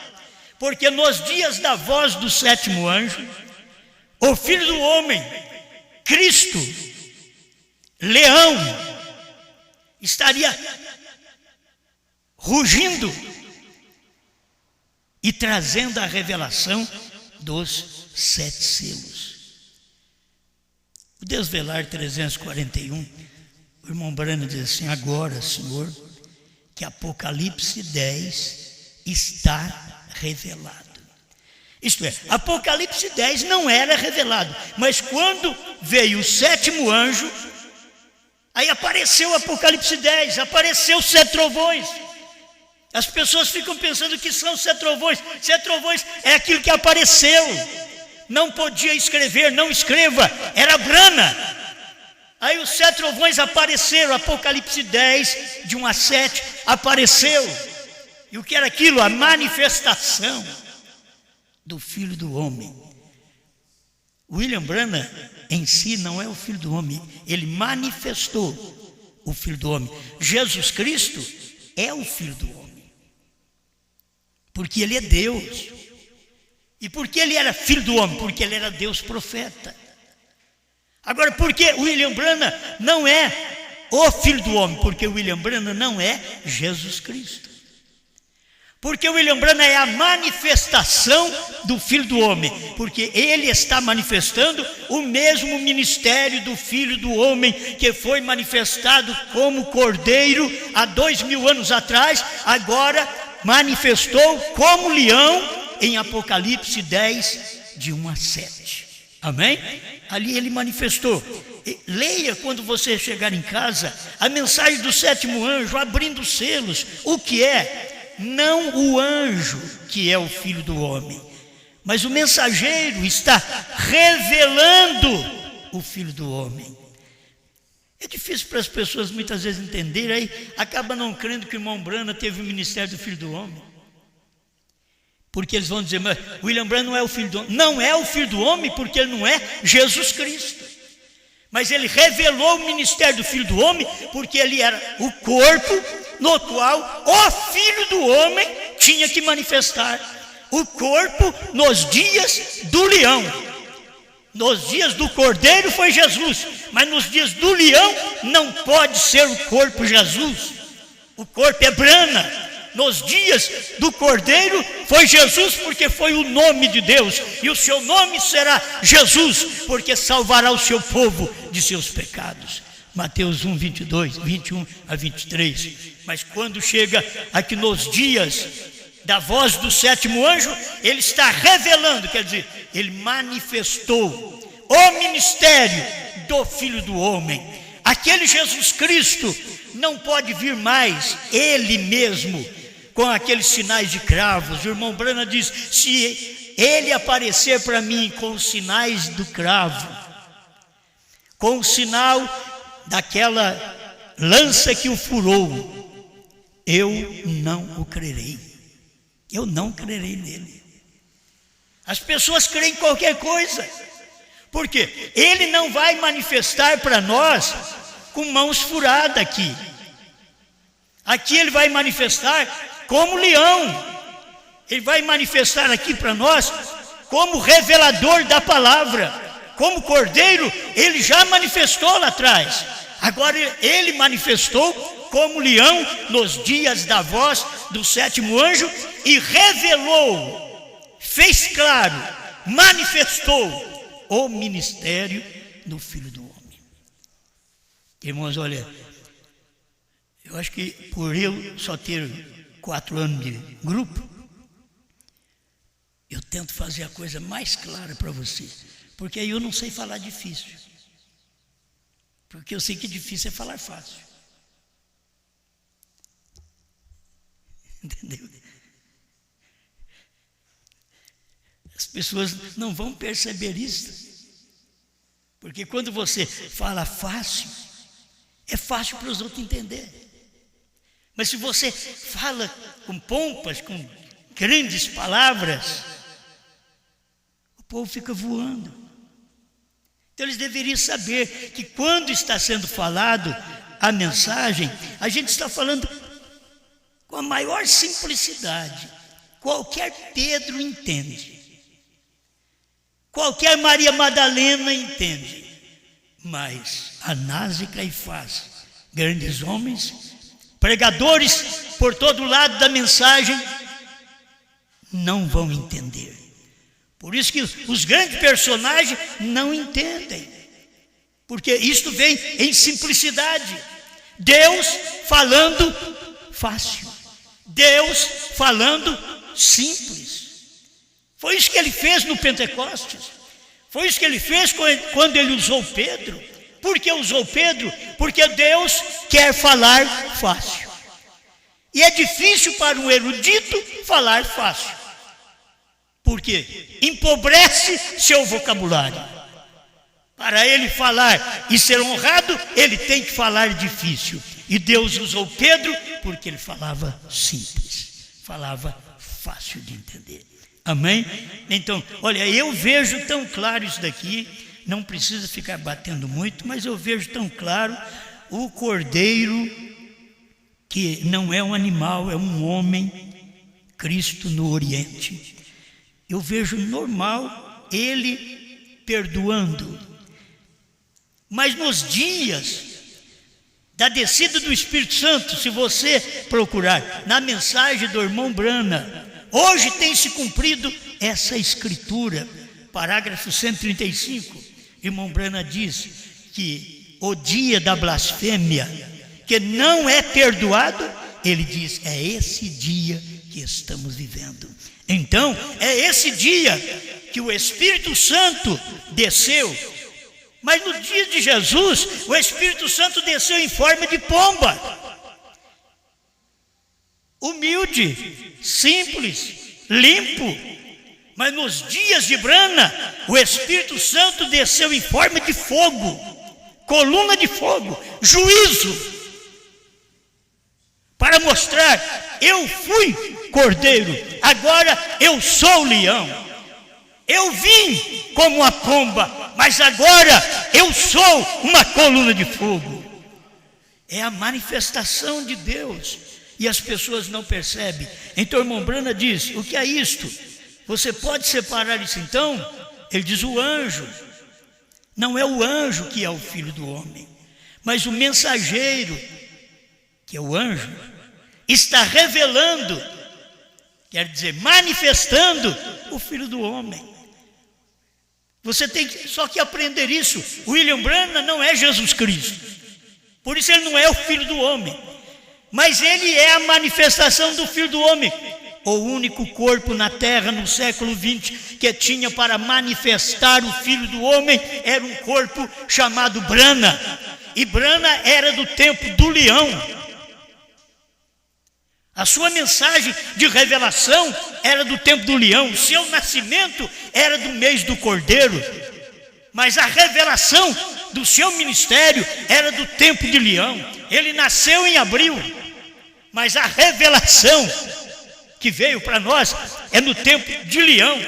Porque nos dias da voz do 7º anjo, o Filho do Homem, Cristo, leão, estaria rugindo e trazendo a revelação dos 7 selos. O Desvelar 341, o irmão Branham diz assim, agora, Senhor, que Apocalipse 10 está revelado. Isto é, Apocalipse 10 não era revelado, mas quando veio o 7º anjo, aí apareceu Apocalipse 10, apareceu 7 trovões. As pessoas ficam pensando que são 7 trovões. 7 trovões é aquilo que apareceu. Não podia escrever, não escreva, era Brana. Aí os 7 trovões apareceram, Apocalipse 10, de 1 a 7, apareceu. E o que era aquilo? A manifestação do Filho do Homem. William Branham em si não é o Filho do Homem, ele manifestou o Filho do Homem. Jesus Cristo é o Filho do Homem, porque ele é Deus. E por que ele era Filho do Homem? Porque ele era Deus profeta. Agora, por que William Branham não é o Filho do Homem? Porque William Branham não é Jesus Cristo. Porque William Branham é a manifestação do Filho do Homem. Porque ele está manifestando o mesmo ministério do Filho do Homem que foi manifestado como Cordeiro há 2000 anos atrás. Agora manifestou como leão em Apocalipse 10, de 1 a 7. Amém? Ali ele manifestou. Leia quando você chegar em casa a mensagem do 7º anjo abrindo os selos. O que é? Não o anjo que é o Filho do Homem, mas o mensageiro está revelando o Filho do Homem. É difícil para as pessoas muitas vezes entenderem, aí acaba não crendo que o irmão Branham teve o ministério do Filho do Homem. Porque eles vão dizer, mas William Branham não é o Filho do Homem. Não é o Filho do Homem porque ele não é Jesus Cristo. Mas ele revelou o ministério do Filho do Homem porque ele era o corpo no qual o Filho do Homem tinha que manifestar. O corpo nos dias do leão. Nos dias do Cordeiro foi Jesus, mas nos dias do leão não pode ser o corpo Jesus. O corpo é Brana. nos dias do Cordeiro foi Jesus, porque foi o nome de Deus, e o seu nome será Jesus, porque salvará o seu povo de seus pecados. Mateus 1, 22, 21 a 23. Mas quando chega aqui nos dias da voz do sétimo anjo, ele está revelando, quer dizer, ele manifestou o ministério do Filho do Homem. Aquele Jesus Cristo não pode vir mais ele mesmo com aqueles sinais de cravos. O irmão Branham diz: se ele aparecer para mim com os sinais do cravo, com o sinal daquela lança que o furou, eu não o crerei. Eu não crerei nele. As pessoas creem em qualquer coisa, porque ele não vai manifestar para nós com mãos furadas aqui. Aqui ele vai manifestar como leão. Ele vai manifestar aqui para nós como revelador da palavra. Como cordeiro, ele já manifestou lá atrás. Agora ele manifestou como leão nos dias da voz do sétimo anjo e revelou, fez claro, manifestou o ministério do Filho do Homem. Irmãos, olha, eu acho que por eu só ter 4 anos de grupo, eu tento fazer a coisa mais clara para você, porque aí eu não sei falar difícil, porque eu sei que difícil é falar fácil. Entendeu? As pessoas não vão perceber isso, porque quando você fala fácil, é fácil para os outros entender. Mas se você fala com pompas, com grandes palavras, o povo fica voando. Então eles deveriam saber que quando está sendo falado a mensagem, a gente está falando com a maior simplicidade. Qualquer Pedro entende, qualquer Maria Madalena entende, mas Anás e Caifás, grandes homens, pregadores por todo lado da mensagem, não vão entender. Por isso que os grandes personagens não entendem, porque isto vem em simplicidade. Deus falando fácil, Deus falando simples. Foi isso que ele fez no Pentecostes, foi isso que ele fez quando ele usou Pedro. Por que usou Pedro? Porque Deus quer falar fácil, e é difícil para um erudito falar fácil, porque empobrece seu vocabulário. Para ele falar e ser honrado, ele tem que falar difícil. E Deus usou Pedro porque ele falava simples, falava fácil de entender. Amém? Então, olha, eu vejo tão claro isso daqui, não precisa ficar batendo muito, mas eu vejo tão claro o cordeiro, que não é um animal, é um homem, Cristo no Oriente. Eu vejo normal ele perdoando, mas nos dias da descida do Espírito Santo, se você procurar na mensagem do irmão Branham, hoje tem se cumprido essa escritura, parágrafo 135, irmão Branham diz que o dia da blasfêmia, que não é perdoado, ele diz, é esse dia que estamos vivendo. Então, é esse dia que o Espírito Santo desceu. Mas no dia de Jesus, o Espírito Santo desceu em forma de pomba. Humilde, simples, limpo. Mas nos dias de Branham, o Espírito Santo desceu em forma de fogo, coluna de fogo, juízo, para mostrar, eu fui cordeiro, agora eu sou leão. Eu vim como uma pomba, mas agora eu sou uma coluna de fogo. É a manifestação de Deus, e as pessoas não percebem. Então o irmão Branham diz, o que é isto? Você pode separar isso então? Ele diz, o anjo. Não é o anjo que é o Filho do Homem, mas o mensageiro, que é o anjo, está revelando, quer dizer, manifestando o Filho do Homem. Você tem só que aprender isso. William Branham não é Jesus Cristo, por isso ele não é o Filho do Homem, mas ele é a manifestação do Filho do Homem. O único corpo na terra no século XX que tinha para manifestar o Filho do Homem era um corpo chamado Branham. E Branham era do tempo do leão. A sua mensagem de revelação era do tempo do leão. O seu nascimento era do mês do cordeiro. Mas a revelação do seu ministério era do tempo de leão. Ele nasceu em abril, mas a revelação que veio para nós é no tempo de leão.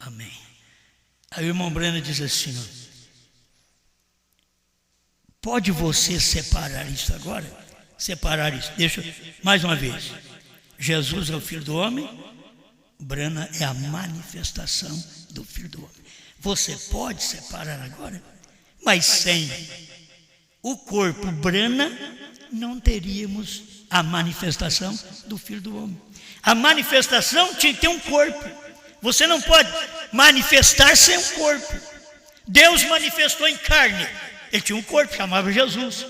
Amém. Aí o irmão Branham diz assim: pode você separar isso agora? Separar isso. Deixa mais uma vez. Jesus é o Filho do Homem, Branham é a manifestação do Filho do Homem. Você pode separar agora? Mas sem o corpo Branham não teríamos a manifestação do Filho do Homem. A manifestação tinha que ter um corpo. Você não pode manifestar sem um corpo. Deus manifestou em carne. Ele tinha um corpo, chamava Jesus.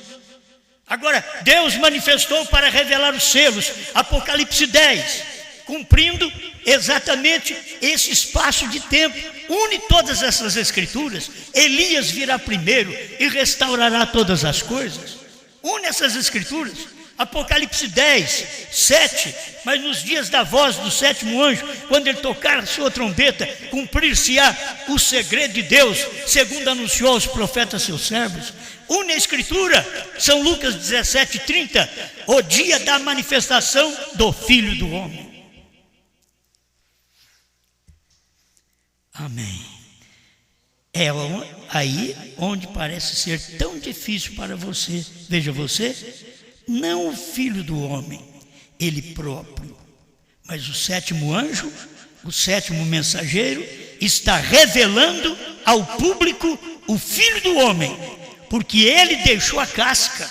Agora, Deus manifestou para revelar os selos, Apocalipse 10, cumprindo exatamente esse espaço de tempo. Une todas essas escrituras. Elias virá primeiro e restaurará todas as coisas. Une essas escrituras, Apocalipse 10, 7, mas nos dias da voz do sétimo anjo, quando ele tocar a sua trombeta, cumprir-se-á o segredo de Deus, segundo anunciou aos profetas seus servos. Une a escritura, São Lucas 17, 30, o dia da manifestação do Filho do Homem. Amém. É aí onde parece ser tão difícil para você. Veja você, não o Filho do Homem, ele próprio, mas o sétimo anjo, o sétimo mensageiro, está revelando ao público o Filho do Homem, porque ele deixou a casca,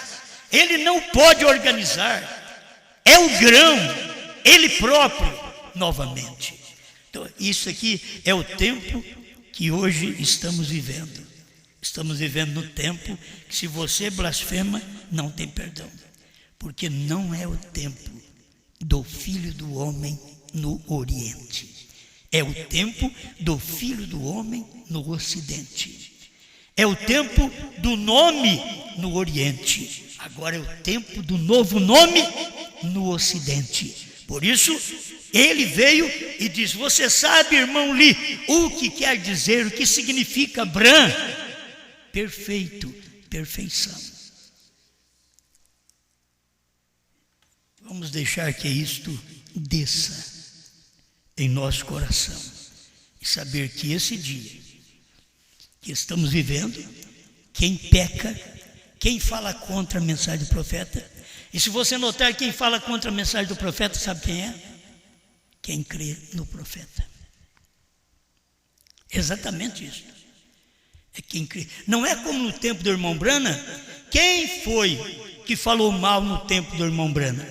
ele não pode organizar, é o grão, ele próprio, novamente. Então, isso aqui é o tempo que hoje estamos vivendo. Estamos vivendo no tempo que, se você blasfema, não tem perdão, porque não é o tempo do Filho do Homem no Oriente, é o tempo do Filho do Homem no Ocidente, é o tempo do nome no Oriente, agora é o tempo do novo nome no Ocidente. Por isso ele veio e diz: você sabe, irmão Lee, o que quer dizer, o que significa Bran? Perfeito, perfeição. Vamos deixar que isto desça em nosso coração e saber que esse dia que estamos vivendo, quem peca, quem fala contra a mensagem do profeta, e se você notar, quem fala contra a mensagem do profeta, sabe quem é? Quem crê no profeta. Exatamente isso. É quem crê. Não é como no tempo do irmão Branham. Quem foi que falou mal no tempo do irmão Branham?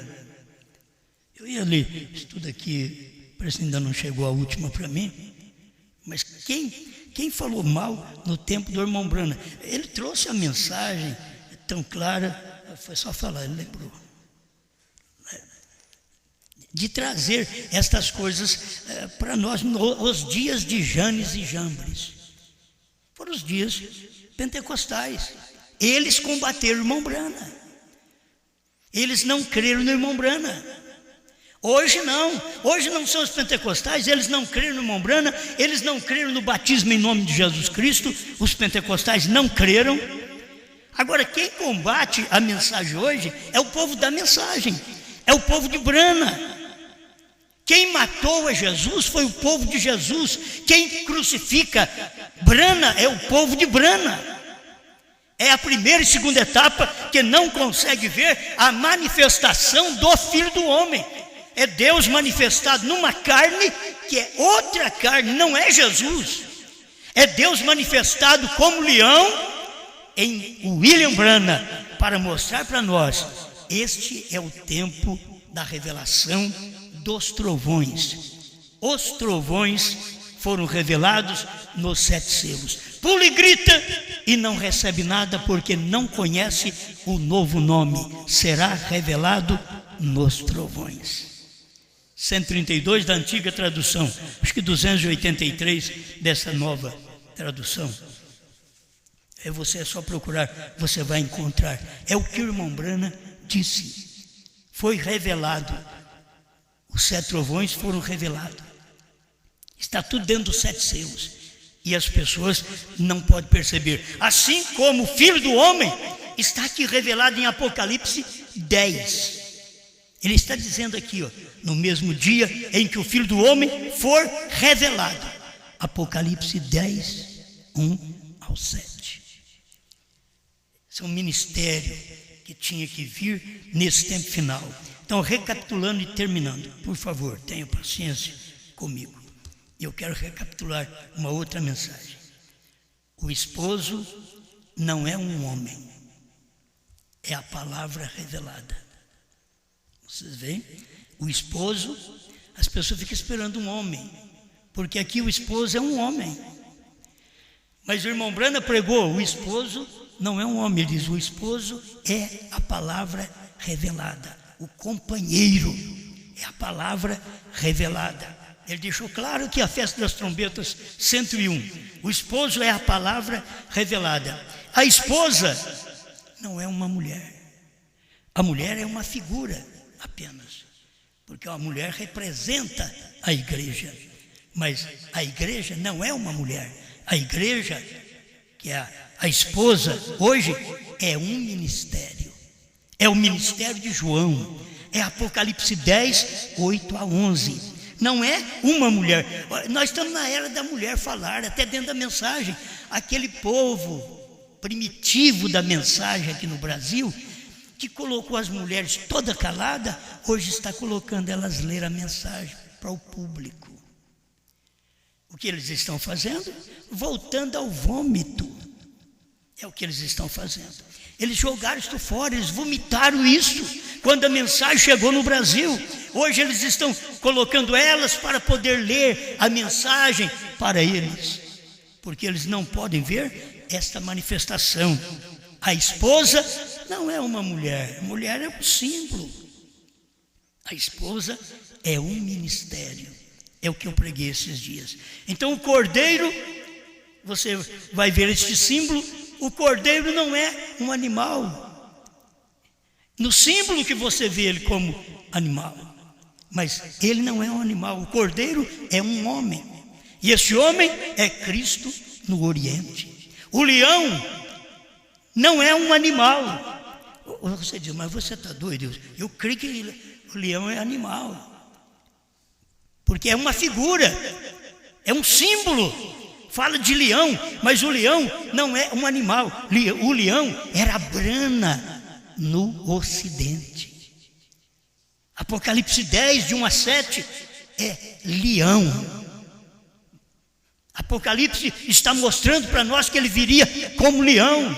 Eu ia ler isso tudo aqui, parece que ainda não chegou a última para mim. Mas quem falou mal no tempo do irmão Branham? Ele trouxe a mensagem tão clara, foi só falar, ele lembrou. De trazer estas coisas para nós nos dias de Janes e Jambres. Foram os dias pentecostais. Eles combateram o irmão Branham. Eles não creram no irmão Branham. Hoje não são os pentecostais, eles não creram no irmão Branham, eles não creram no batismo em nome de Jesus Cristo, os pentecostais não creram. Agora, quem combate a mensagem hoje é o povo da mensagem, é o povo de Branham. Quem matou a Jesus foi o povo de Jesus. Quem crucifica Branham é o povo de Branham. É a primeira e segunda etapa que não consegue ver a manifestação do Filho do Homem. É Deus manifestado numa carne que é outra carne, não é Jesus. É Deus manifestado como leão em William Branham, para mostrar para nós: este é o tempo da revelação dos trovões. Os trovões foram revelados nos 7 selos. Pula e grita e não recebe nada, porque não conhece o novo nome. Será revelado nos trovões. 132 da antiga tradução, acho que 283 dessa nova tradução. Você é só procurar, você vai encontrar. É o que o irmão Brana disse. Foi revelado. Os 7 trovões foram revelados. Está tudo dentro dos 7 selos. E as pessoas não podem perceber. Assim como o Filho do Homem está aqui revelado em Apocalipse 10. Ele está dizendo aqui, ó, no mesmo dia em que o Filho do Homem for revelado. Apocalipse 10, 1 ao 7. Esse é um ministério que tinha que vir nesse tempo final. Então, recapitulando e terminando, por favor, tenha paciência comigo. Eu quero recapitular uma outra mensagem. O esposo não é um homem, é a palavra revelada. Vocês veem? O esposo, as pessoas ficam esperando um homem, porque aqui o esposo é um homem. Mas o irmão Brana pregou: o esposo não é um homem. Ele diz: o esposo é a palavra revelada. O companheiro é a palavra revelada. Ele deixou claro que a festa das trombetas 101, o esposo é a palavra revelada. A esposa não é uma mulher. A mulher é uma figura apenas, porque a mulher representa a igreja. Mas a igreja não é uma mulher. A igreja, que é a esposa, hoje é um ministério. É o ministério de João. É Apocalipse 10, 8 a 11. Não é uma mulher. Nós estamos na era da mulher falar, até dentro da mensagem. Aquele povo primitivo da mensagem aqui no Brasil, que colocou as mulheres toda calada, hoje está colocando elas ler a mensagem para o público. O que eles estão fazendo? Voltando ao vômito. É o que eles estão fazendo. Eles jogaram isso fora, eles vomitaram isso quando a mensagem chegou no Brasil. Hoje eles estão colocando elas para poder ler a mensagem para eles, porque eles não podem ver esta manifestação. A esposa não é uma mulher, a mulher é um símbolo. A esposa é um ministério. É o que eu preguei esses dias. Então o cordeiro, você vai ver este símbolo. O cordeiro não é um animal. No símbolo que você vê ele como animal, mas ele não é um animal. O cordeiro é um homem, e esse homem é Cristo no Oriente. O leão não é um animal. Você diz: mas você está doido? Eu creio que o leão é animal, porque é uma figura, é um símbolo. Fala de leão, mas o leão não é um animal. O leão era brana no Ocidente. Apocalipse 10, de 1 a 7, é leão. Apocalipse está mostrando para nós que ele viria como leão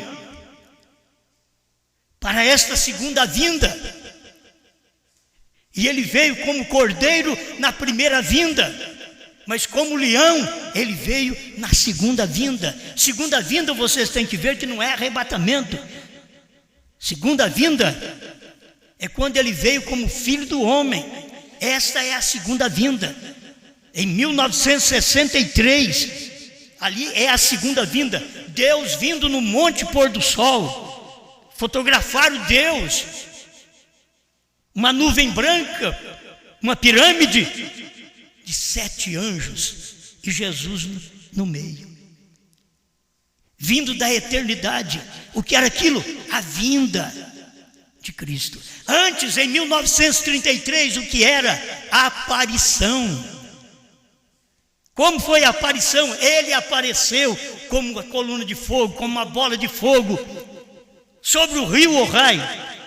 para esta segunda vinda. E ele veio como cordeiro na primeira vinda, mas como leão, ele veio na segunda vinda. Segunda vinda, vocês têm que ver que não é arrebatamento. Segunda vinda é quando ele veio como filho do homem. Esta é a segunda vinda. Em 1963, ali é a segunda vinda. Deus vindo no monte pôr do sol. Fotografaram Deus. Uma nuvem branca, uma pirâmide de 7 anjos e Jesus no meio, vindo da eternidade. O que era aquilo? A vinda de Cristo. Antes, em 1933, o que era? A aparição. Como foi a aparição? Ele apareceu como uma coluna de fogo, como uma bola de fogo sobre o rio Ohio.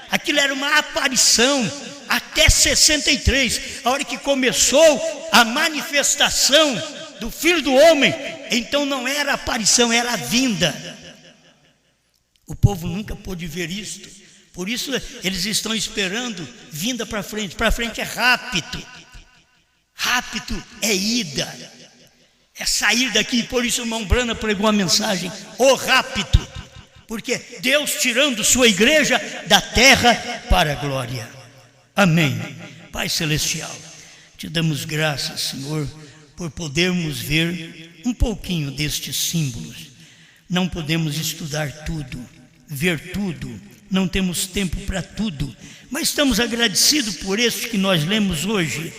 Aquilo era uma aparição. Até 63, a hora que começou a manifestação do Filho do Homem, então não era a aparição, era a vinda. O povo nunca pôde ver isto, Por isso eles estão esperando vinda para frente. Para frente é rapto. Rapto é ida. É sair daqui. Por isso o irmão Brana pregou a mensagem, o rapto. Porque Deus tirando sua igreja da terra para a glória. Amém. Pai Celestial, te damos graças, Senhor, por podermos ver um pouquinho destes símbolos. Não podemos estudar tudo, ver tudo, não temos tempo para tudo, mas estamos agradecidos por este que nós lemos hoje,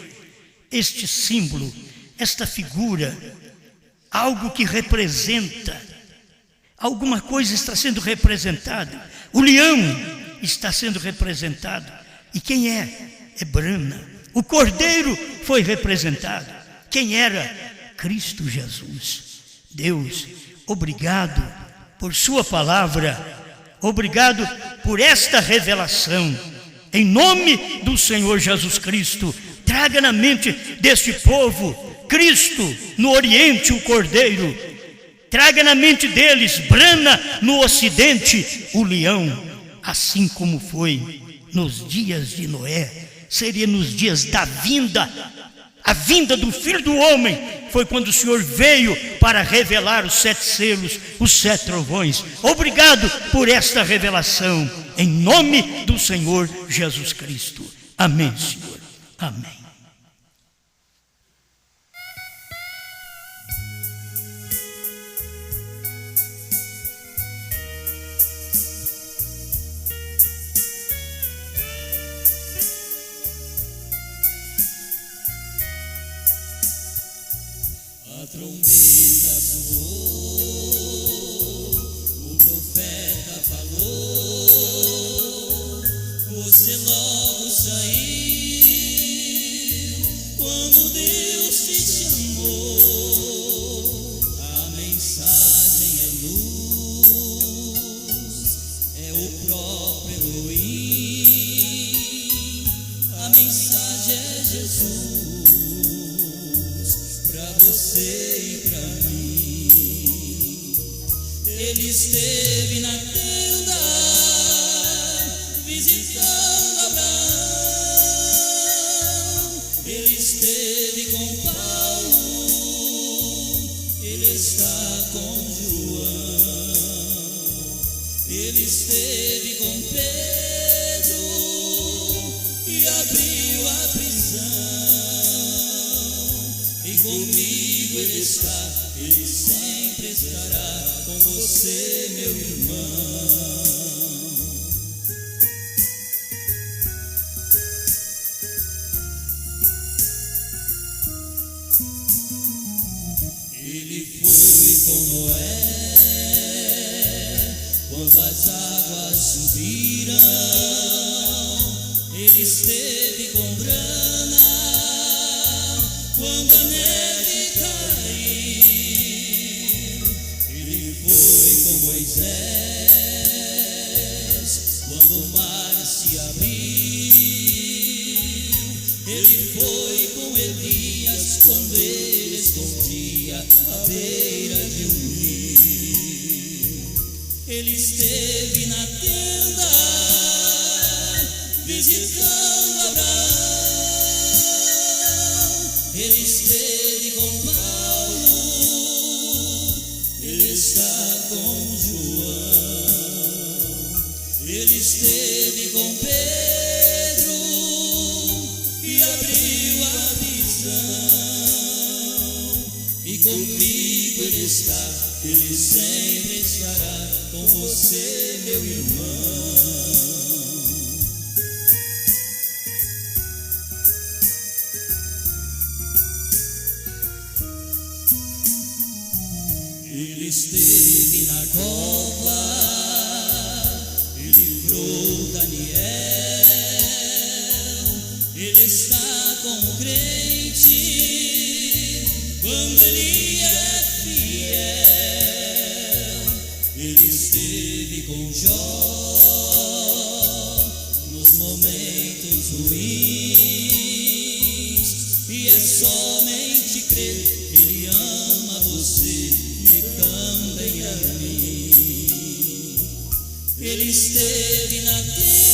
este símbolo, esta figura, algo que representa, alguma coisa está sendo representada. O leão está sendo representado. E quem é? É Brana. O cordeiro foi representado. Quem era? Cristo Jesus. Deus, obrigado por sua palavra, obrigado por esta revelação. Em nome do Senhor Jesus Cristo, traga na mente deste povo Cristo no Oriente, o cordeiro. Traga na mente deles Brana no Ocidente, o leão. Assim como foi nos dias de Noé, seria nos dias da vinda. A vinda do Filho do Homem foi quando o Senhor veio para revelar os 7 selos, os 7 trovões. Obrigado por esta revelação, em nome do Senhor Jesus Cristo. Amém, Senhor. Amém. A trombeta soou, o profeta falou, você logo saiu, quando Deus te chamou. A mensagem é luz, é o próprio Elohim, a mensagem é Jesus. Você e pra mim, Ele esteve na tenda, visitando Abraão. Ele esteve com Paulo, Ele está com João. Ele esteve com Pedro e abriu a prisão. E comigo Ele está, Ele sempre estará com você, meu irmão. Ele foi com Noé quando as águas subiram. Ele esteve com Brana quando a neve caiu. Ele foi com Moisés quando o mar se abriu. Ele foi com Elias quando ele escondia à beira de um rio. Ele esteve na tenda, visitando Abraão. Ele esteve com Paulo, Ele está com João. Ele esteve com Pedro e abriu a visão. E comigo Ele está, Ele sempre estará com você, meu irmão. Ele esteve na cova e livrou Daniel. Ele está com o crente quando ele é fiel. Ele esteve com Jó nos momentos ruins. E é somente crer, Ele ama você e também a mim. Ele esteve na terra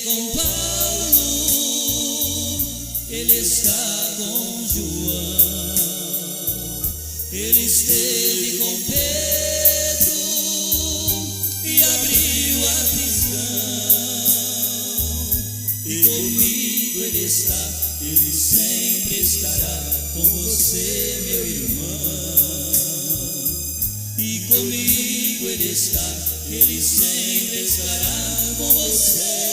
com Paulo, ele está com João, ele esteve com Pedro e abriu a prisão. E comigo ele está, ele sempre estará com você, meu irmão. E comigo ele está, ele sempre estará com você.